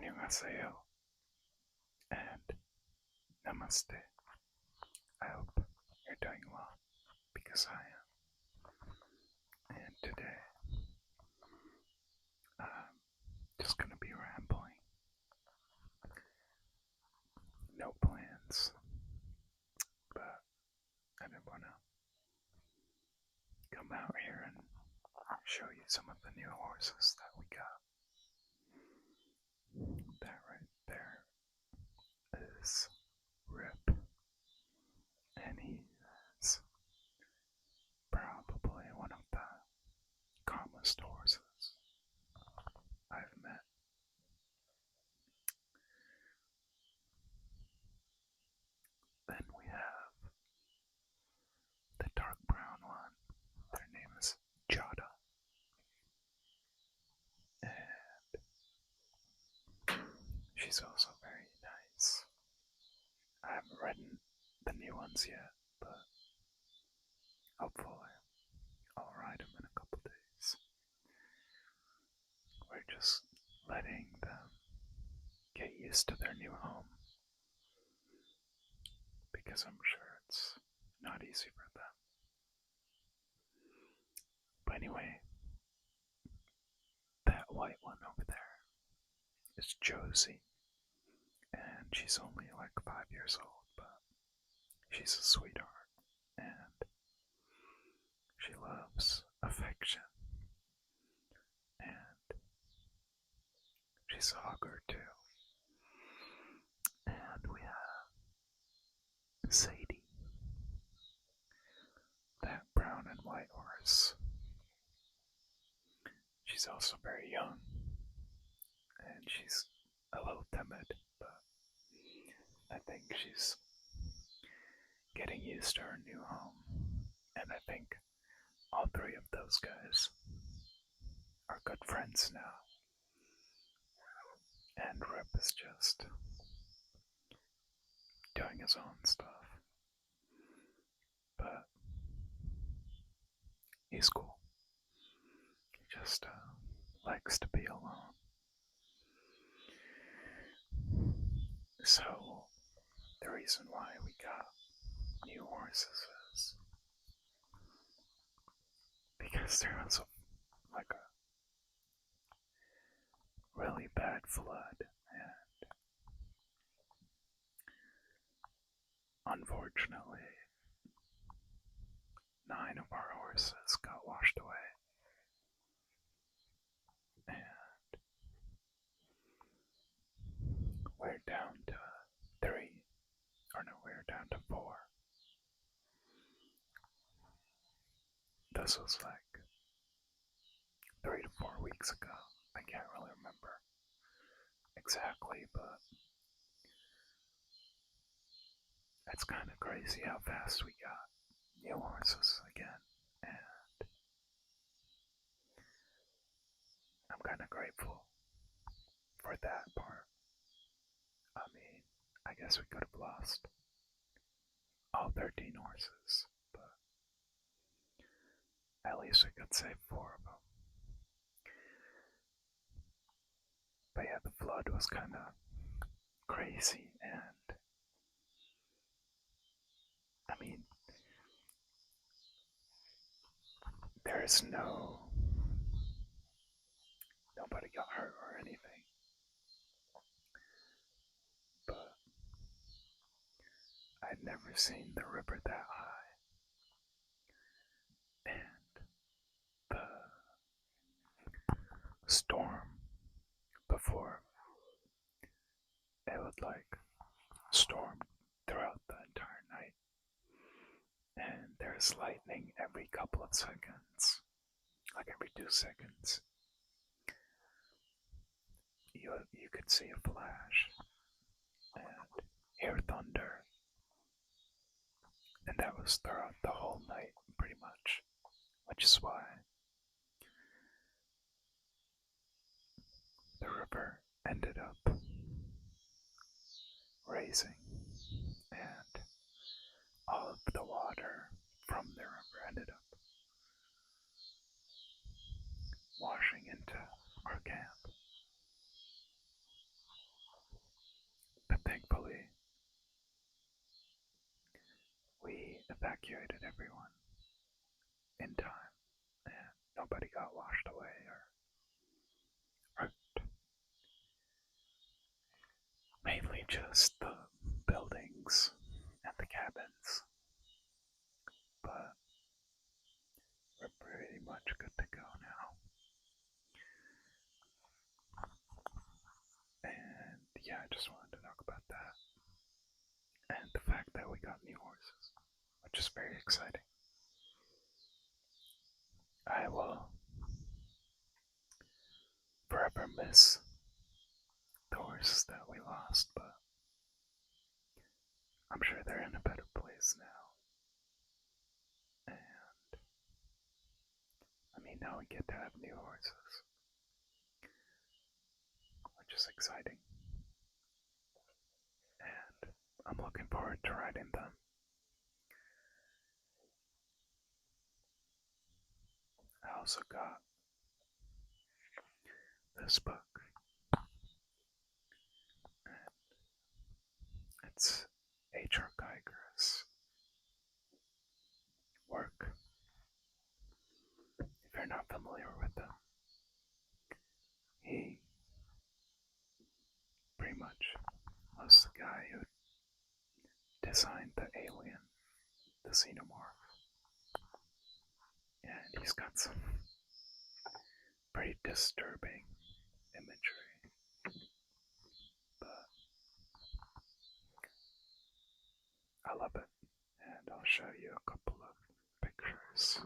Annyeonghaseyo and namaste. I hope you're doing well because I am. And today I'm just gonna be rambling. No plans, but I didn't wanna come out here and show you some of the new horses that we got. That right there is Rip, and he is probably one of the calmest horses I've met. Then we have the dark brown one. Their name is Jada. And she's also very nice. I haven't ridden the new ones yet, but hopefully I'll ride them in a couple days. We're just letting them get used to their new home because I'm sure it's not easy for them. But anyway, that white one over there is Josie, and she's only like 5 years old, but she's a sweetheart, and she loves affection, and she's a hugger too. And we have Sadie, that brown and white horse. She's also very young, and she's a little timid, but I think she's getting used to her new home. And I think all three of those guys are good friends now. And Rip is just doing his own stuff. But he's cool. He just likes to be alone. So, the reason why we got new horses is because there was like a really bad flood, and unfortunately 9 of our horses got washed away. And we're down to 3, or no, we're down to 4. This was like 3 to 4 weeks ago. I can't really remember exactly, but it's kind of crazy how fast we got new horses again, and I'm kind of grateful for that part. I mean, I guess we could have lost all 13 horses, but at least we could save 4 of them. But yeah, the flood was kind of crazy, and I mean, there's nobody got hurt or anything, but I'd never seen the river that high, and the storm before, it would like storm throughout the entire night, and there's lightning every couple of seconds, like every 2 seconds. You could see a flash and hear thunder, and that was throughout the whole night pretty much, which is why the river ended up raising, and all of the water from the river ended up washing into our camp. Luckily, we evacuated everyone in time, and nobody got washed away or hurt. Mainly just the buildings and the cabins, but we're pretty much good to go now. And yeah, I just wanted to talk about that. And the fact that we got new horses, which is very exciting. I will forever miss the horses that we lost, but I'm sure they're in a better place now. And I mean, now we get to have new horses, which is exciting. And I'm looking forward to riding them. I also got this book. It's H.R. Geiger's work. If you're not familiar with him, he pretty much was the guy who designed the alien, the xenomorph. And he's got some pretty disturbing imagery, but I love it. And I'll show you a couple of pictures.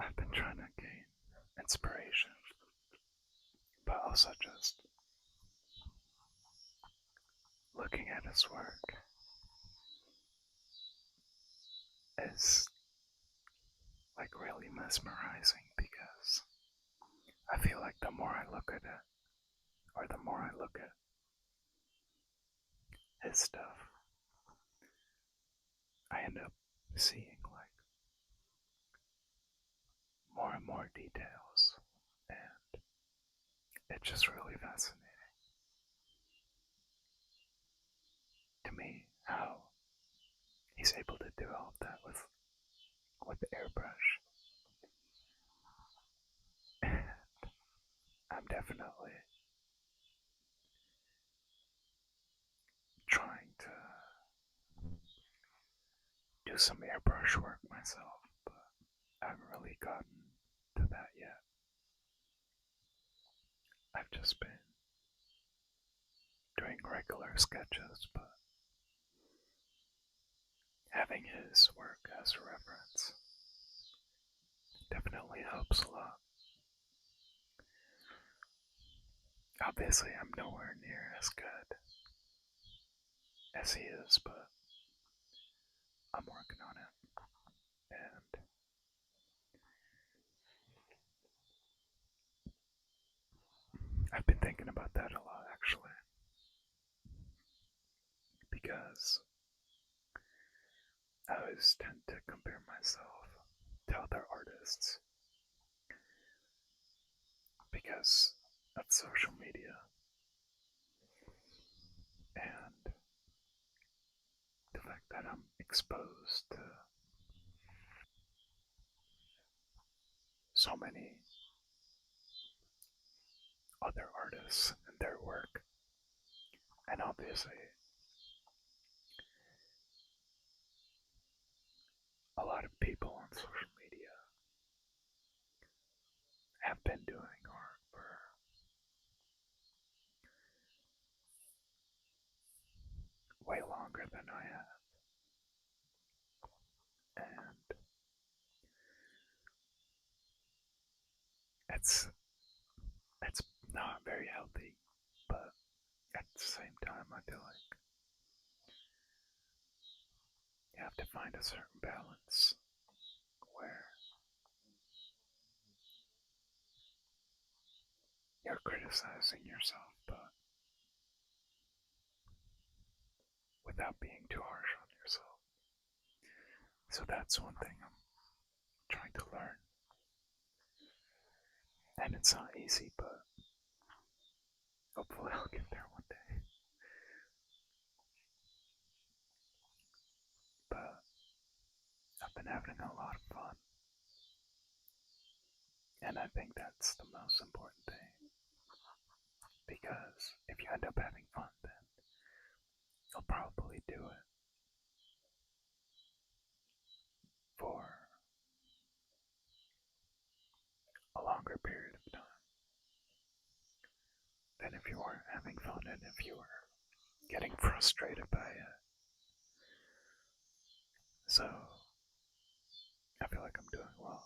I've been trying to gain inspiration, but also just looking at his work is like really mesmerizing because I feel like the more I look at it, or the more I look at his stuff, I end up seeing like more and more details, and it's just really fascinating to me how he's able to do all of that with the airbrush. I'm definitely trying to do some airbrush work myself, but I haven't really gotten to that yet. I've just been doing regular sketches, but having his work as a reference definitely helps a lot. Obviously, I'm nowhere near as good as he is, but I'm working on it. And I've been thinking about that a lot actually, because I always tend to compare myself to other artists because of social media and the fact that I'm exposed to so many other artists and their work. And obviously, a lot of people on social media have been doing art for it's it's not very healthy, but at the same time, I feel like you have to find a certain balance where you're criticizing yourself, but without being too harsh on yourself. So that's one thing I'm trying to learn. And it's not easy, but hopefully I'll get there one day. But I've been having a lot of fun. And I think that's the most important thing. Because if you end up having fun, then you'll probably do it for a longer period of time than if you weren't having fun and if you were getting frustrated by it. So I feel like I'm doing well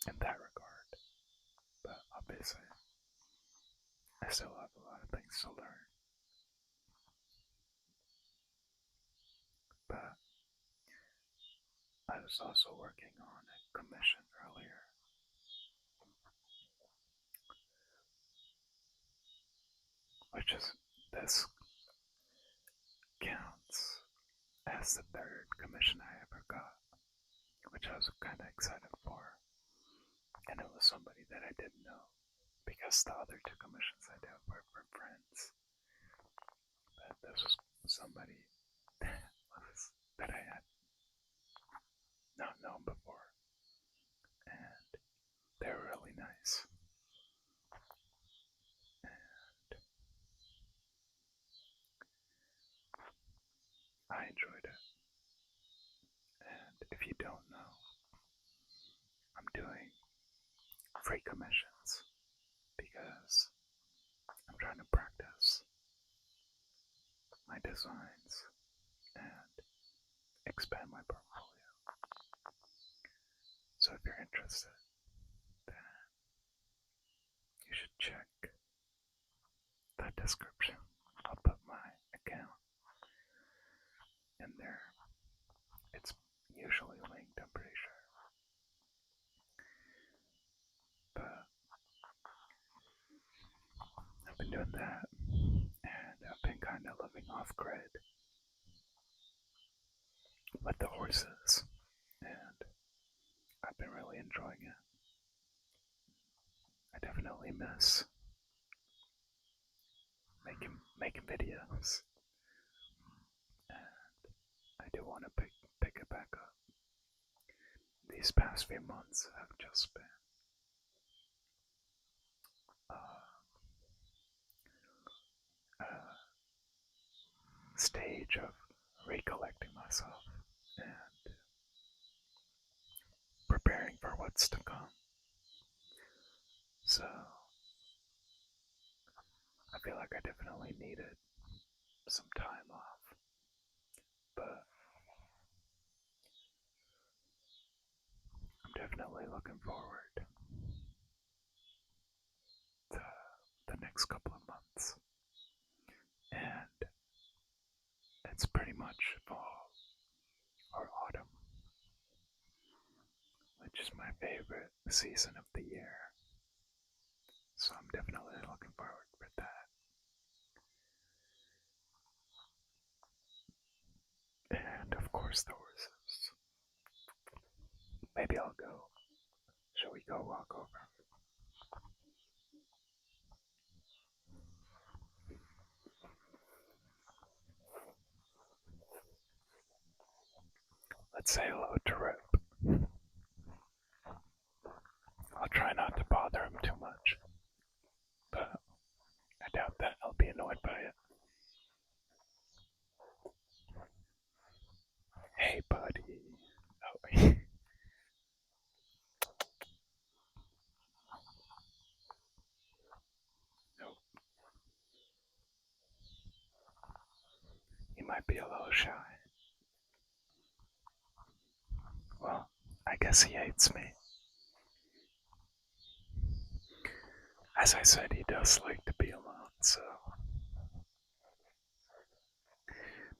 in that regard. But obviously, I still have a lot of things to learn. But I was also working on a commission earlier, which is this counts as the third commission I ever got, which I was kind of excited for. And it was somebody that I didn't know, because the other two commissions I did were for friends. But this was somebody that I had not known before, and they were really nice. And I enjoyed it. And if you don't know, I'm doing free commissions because I'm trying to practice my designs and expand my portfolio. So if you're interested, then you should check the description. I'll put my account in there. It's usually linked, I'm pretty sure. But I've been doing that, and I've been kind of living off grid with the horses, and I've been really enjoying it. I definitely miss making videos, and I do want to pick it back up. These past few months have just been a stage of recollecting myself and preparing for what's to come. So I feel like I definitely needed some time off, but I'm definitely looking forward to the next couple of months. And it's pretty much fall or autumn, which is my favorite season of the year. So I'm definitely looking forward for that. And of course the horses. Maybe I'll go. Shall we go walk over? Let's say hello to Rip. I'll try not to bother him too much, but I doubt that I'll be annoyed by it. Hey, buddy. Oh, nope. He might be a little shy. Well, I guess he hates me. as I said, he does like to be alone, so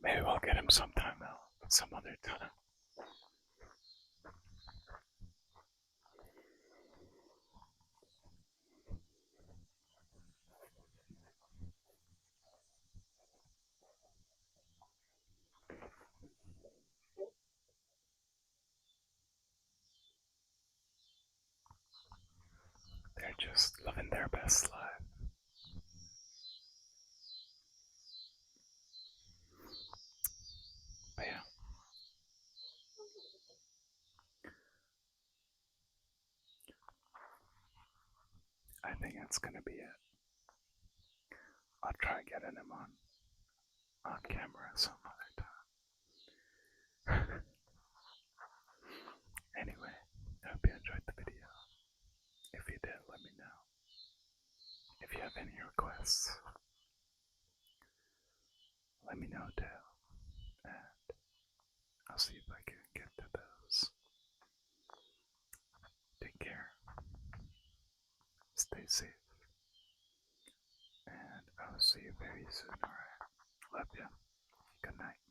maybe we'll get him sometime else, some other time. They're just living their best life. But yeah, I think that's gonna be it. I'll try getting him on camera some other time. Anyway, I hope you enjoyed the video. If you did, let me know. If you have any requests, let me know too. And I'll see if I can get to those. Take care. Stay safe. And I'll see you very soon, alright? Love ya. Good night.